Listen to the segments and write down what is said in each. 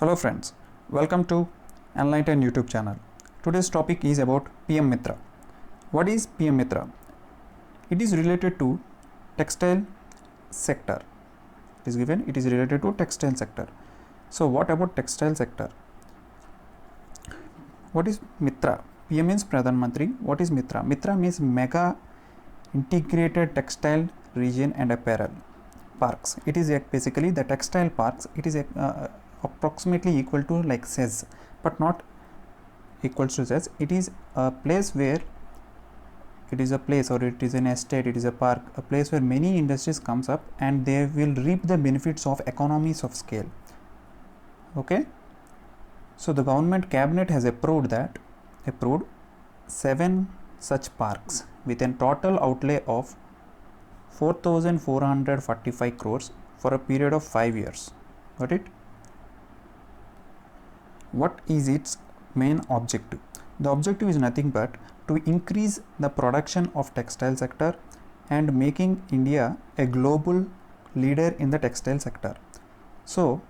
Hello friends, welcome to Enlighten YouTube channel. Today's topic is about PM MITRA. What is PM MITRA? It is related to textile sector. It is given, it is related to textile sector. So what about textile sector? What is MITRA? PM means Pradhan Mantri. What is MITRA? MITRA means Mega Integrated Textile Region and Apparel Parks. It is basically the textile parks. It is approximately equal to like SEZ, but not equals to SEZ. It is a place where it is a place, or it is an estate, it is a park, a place where many industries comes up and they will reap the benefits of economies of scale. Okay, so the government cabinet has approved 7 such parks with a total outlay of 4,445 crores for a period of 5 years. Got it? What is its main objective? The objective is nothing but to increase the production of textile sector and making India a global leader in the textile sector. So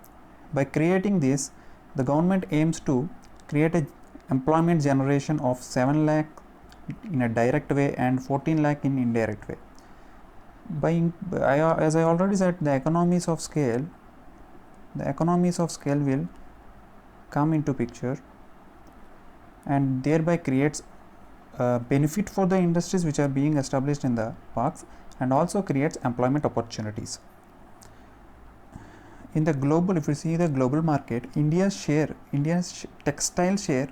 by creating this, the government aims to create a employment generation of 7 lakh in a direct way and 14 lakh in indirect way. As I already said, the economies of scale will come into picture and thereby creates benefit for the industries which are being established in the parks, and also creates employment opportunities. In the global, if you see the global market, India's textile share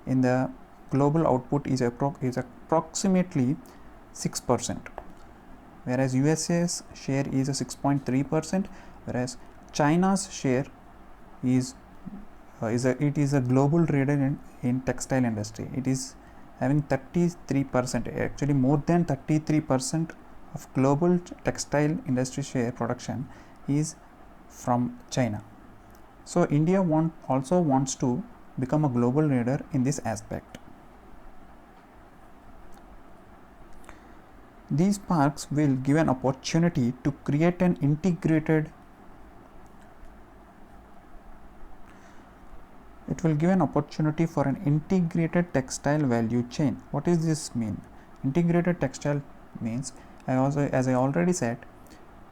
in the global output is approximately 6%, whereas USA's share is 6.3%, whereas China's share is a global leader in textile industry. It is having 33%, actually more than 33% of global textile industry share production is from China. So India also wants to become a global leader in this aspect. These parks will give an opportunity to create an integrated It will give an opportunity for an integrated textile value chain. What does this mean? Integrated textile means, as I already said,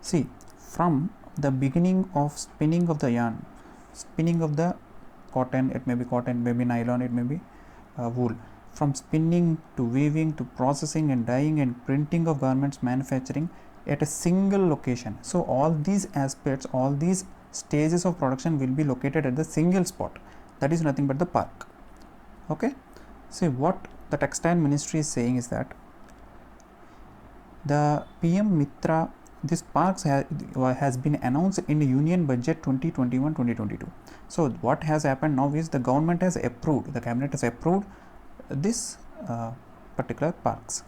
see, from the beginning of spinning of the yarn, spinning of the cotton, it may be nylon, it may be wool, from spinning to weaving to processing and dyeing and printing of garments, manufacturing at a single location. So all these aspects, all these stages of production will be located at the single spot. That is nothing but the park. Okay, see, what the textile ministry is saying is that the PM MITRA, this parks has been announced in the Union Budget 2021-2022. So what has happened now is the government has approved, the cabinet has approved this particular parks.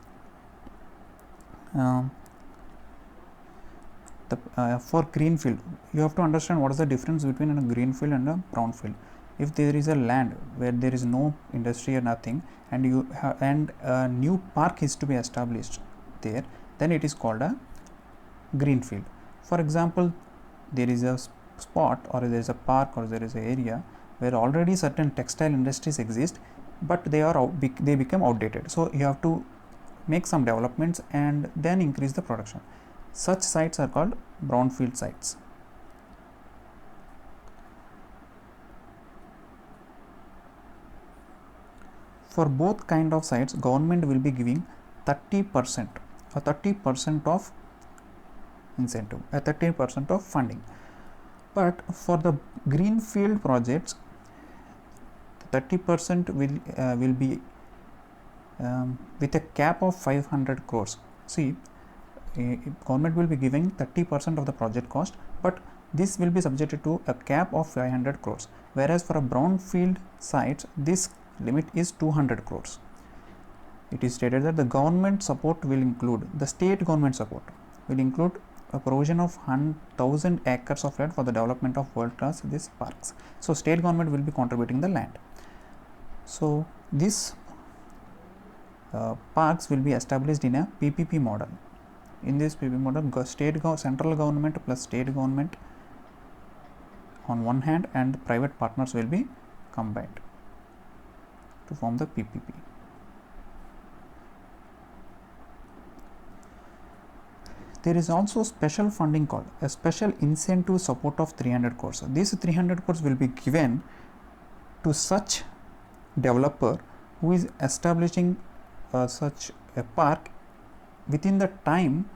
For greenfield, you have to understand what is the difference between a greenfield and a brownfield. If there is a land where there is no industry or nothing, and a new park is to be established there, then it is called a greenfield. For example, there is a spot, or there is a park, or there is an area where already certain textile industries exist, but they become outdated. So you have to make some developments and then increase the production. Such sites are called brownfield sites. For both kind of sites, government will be giving 30% of incentive, 30% of funding. But for the greenfield projects, 30% will be with a cap of 500 crores. See, government will be giving 30% of the project cost, but this will be subjected to a cap of 500 crores. Whereas for a brownfield sites, this limit is 200 crores. It is stated that the government support will include, the state government support will include a provision of 1,000 acres of land for the development of world class these parks. So state government will be contributing the land. So these parks will be established in a PPP model. In this PPP model, central government plus state government on one hand, and private partners will be combined to form the PPP. There is also special funding called a special incentive support of 300 crores. These 300 crores will be given to such developer who is establishing such a park within the time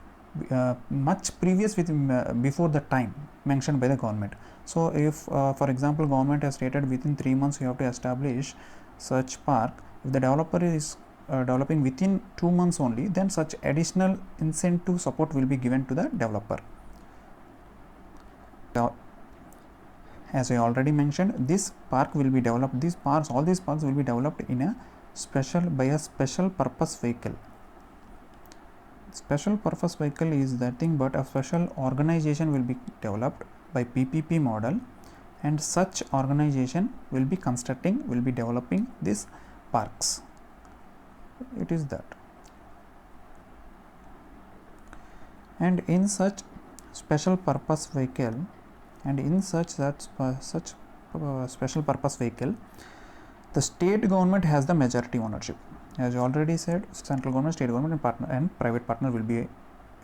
much previous before the time mentioned by the government. So if for example government has stated within 3 months you have to establish such park, if the developer is developing within 2 months only, then such additional incentive support will be given to the developer. Now, as I already mentioned, this park will be developed, all these parks will be developed in a by a special purpose vehicle. Special purpose vehicle is nothing but a special organization will be developed by PPP model, and such organization will be developing these parks. It is that. And in such special purpose vehicle, special purpose vehicle, the state government has the majority ownership. As I already said, central government, state government and private partner will be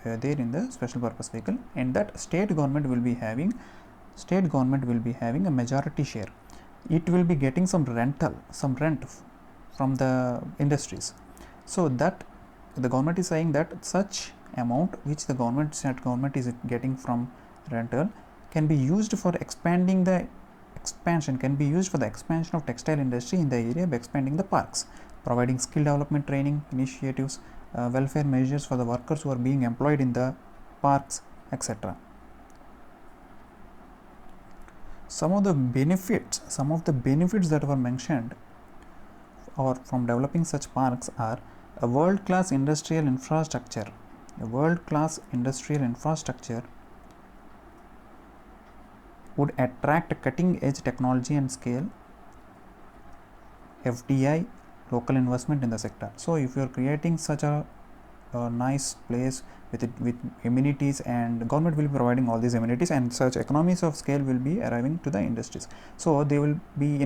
there in the special purpose vehicle, and that state government will be having a majority share. It will be getting some rent from the industries. So that the government is saying that such amount which the state government is getting from rental can be used for expansion of textile industry in the area by expanding the parks, providing skill development training initiatives, welfare measures for the workers who are being employed in the parks, etc. Some of the benefits that were mentioned or from developing such parks are a world-class industrial infrastructure. Would attract cutting-edge technology and scale, FDI, local investment in the sector. So if you are creating such a nice place with amenities, and government will be providing all these amenities, and such economies of scale will be arriving to the industries, so they will be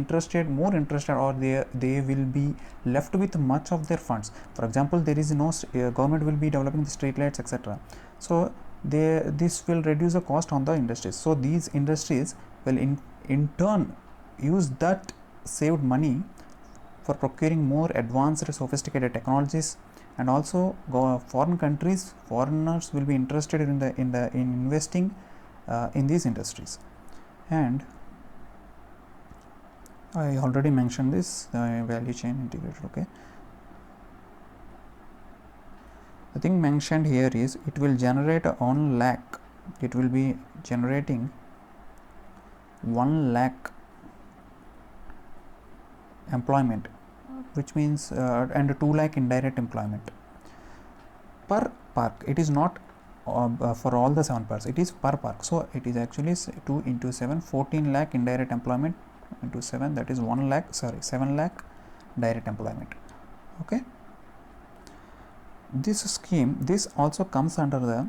more interested, or they will be left with much of their funds. For example, there is no government will be developing the street lights, etc. So this will reduce the cost on the industries. So these industries will in turn use that saved money for procuring more advanced sophisticated technologies, and also foreigners will be interested in investing in these industries. And I already mentioned this, value chain integrated. Okay, the thing mentioned here is it will generate 1 lakh. It will be generating 1 lakh employment, which means and 2 lakh indirect employment per park. It is not for all the 7 parks, it is per park. So it is actually 2 into 7, 14 lakh indirect employment into 7, that is 7 lakh direct employment. Okay, this scheme, this also comes under the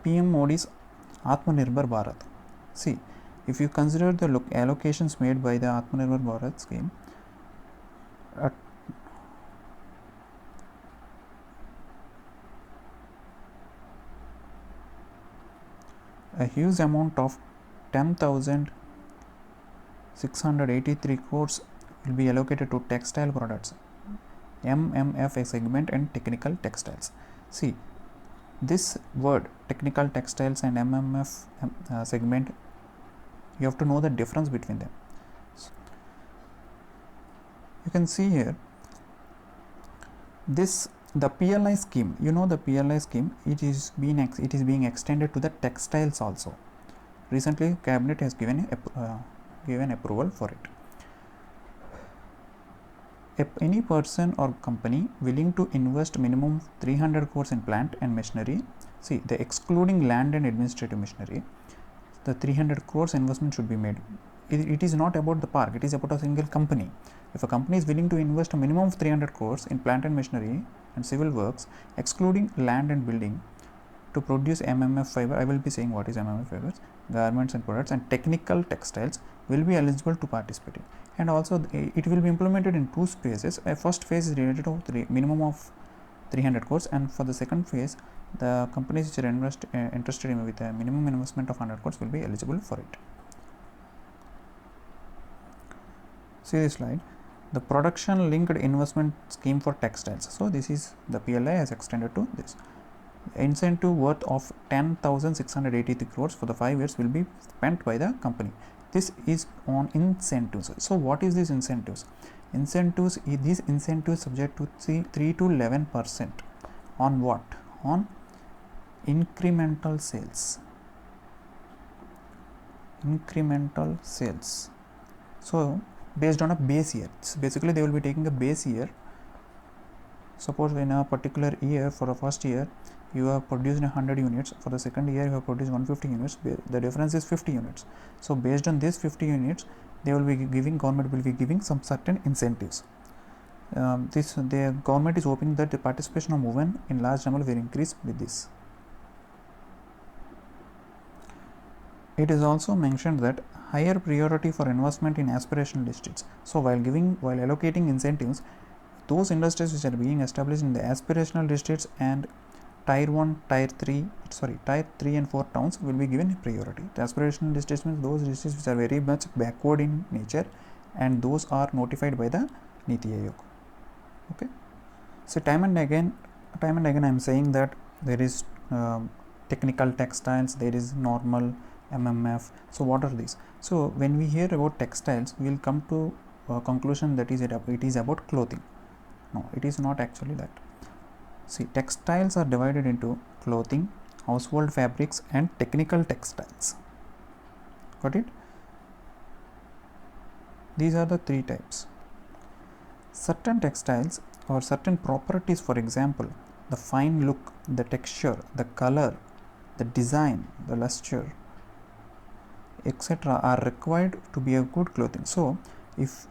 PM Modi's Atmanirbhar Bharat. See, if you consider the allocations made by the Atmanirbhar Bharat scheme, a huge amount of 10,683 crores will be allocated to textile products, MMF segment, and technical textiles. See, this word technical textiles and MMF segment, you have to know the difference between them. So, you can see here the PLI scheme. You know the PLI scheme, it is being extended to the textiles also. Recently cabinet has given approval for it. Any person or company willing to invest minimum 300 crores in plant and machinery, see, the excluding land and administrative machinery, the 300 crores investment should be made. It is not about the park, it is about a single company. If a company is willing to invest a minimum of 300 crores in plant and machinery and civil works, excluding land and building, to produce MMF fiber, I will be saying what is MMF fibers, garments and products, and technical textiles will be eligible to participate in. And also it will be implemented in 2 phases. A first phase is related to minimum of 300 crores, and for the second phase the companies which are interested in with a minimum investment of 100 crores will be eligible for it. See this slide, the production linked investment scheme for textiles. So this is the PLI has extended to this. Incentive worth of 10,683 crores for the 5 years will be spent by the company. This is on incentives. So what is these incentives? These incentives subject to 3 to 11% on what? On incremental sales. So based on a base year. So basically they will be taking a base year. Suppose in a particular year, for the first year you have produced 100 units, for the second year you have produced 150 units, the difference is 50 units. So based on this 50 units, they will be giving, government will be giving some certain incentives. The government is hoping that the participation of women in large number will increase with this. It is also mentioned that higher priority for investment in aspirational districts. So while allocating incentives, those industries which are being established in the aspirational districts and tier 3 and 4 towns will be given priority. The aspirational districts means those districts which are very much backward in nature, and those are notified by the Niti Aayog. Okay. So time and again I am saying that there is technical textiles, there is normal MMF. So what are these? So when we hear about textiles, we will come to a conclusion that it is about clothing. No, it is not actually that. See, textiles are divided into clothing, household fabrics, and technical textiles. Got it? These are the 3 types. Certain textiles or certain properties, for example, the fine look, the texture, the color, the design, the luster, etc. are required to be a good clothing. So if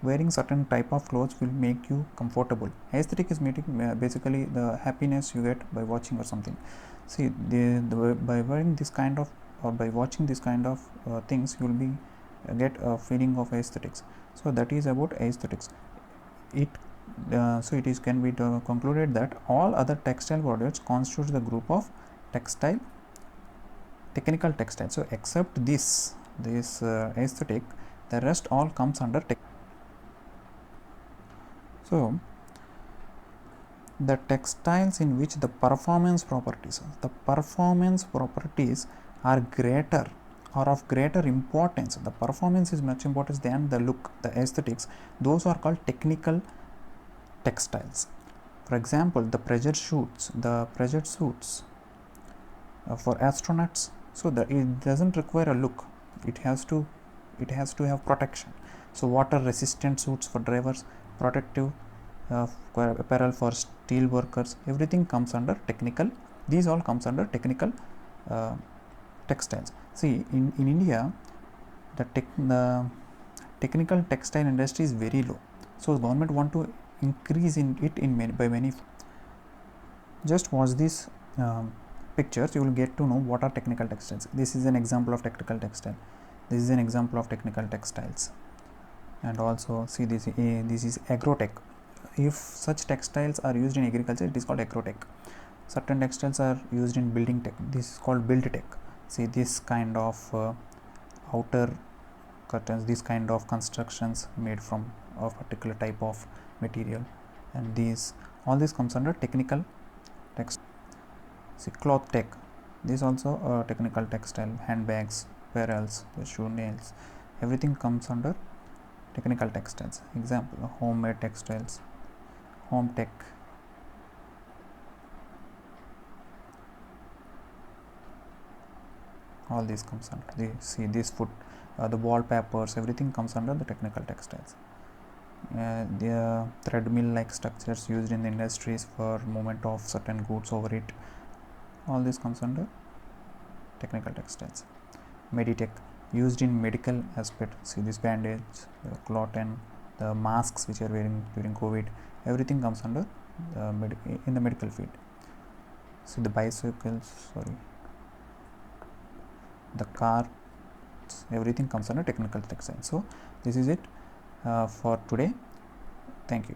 wearing certain type of clothes will make you comfortable. Aesthetic is basically the happiness you get by watching or something. See, by wearing this kind of, or by watching this kind of things, you will be get a feeling of aesthetics. So that is about aesthetics. So it can be concluded that all other textile products constitute the group of technical textiles. So except this aesthetic, the rest all comes under tech. So the textiles in which the performance properties are greater or of greater importance, the performance is much important than the look, the aesthetics, those are called technical textiles. For example, the pressure suits for astronauts, so that it doesn't require a look, it has to have protection. So water resistant suits for drivers, protective apparel for steel workers, everything comes under technical. These all comes under technical textiles. See, in India, the technical textile industry is very low, so government want to increase in it by many. Just watch these pictures, you will get to know what are technical textiles. This is an example of technical textile. This is an example of technical textiles. And also see this is agrotech. If such textiles are used in agriculture, it is called agrotech. Certain textiles are used in building tech. This is called build tech. See this kind of outer curtains, this kind of constructions made from a particular type of material, and all this comes under technical textile. See, cloth tech, this also a technical textile. Handbags, apparels, the shoe nails, everything comes under technical textiles. Example, homemade textiles, home tech. All these comes under see this foot, the wallpapers, everything comes under the technical textiles. The treadmill like structures used in the industries for movement of certain goods over it, all this comes under technical textiles. Meditech, used in medical aspect. See this bandage, the cotton, the masks which are wearing during COVID, everything comes under in the medical field. See the bicycles, the car, everything comes under technical textile. So this is it for today. Thank you.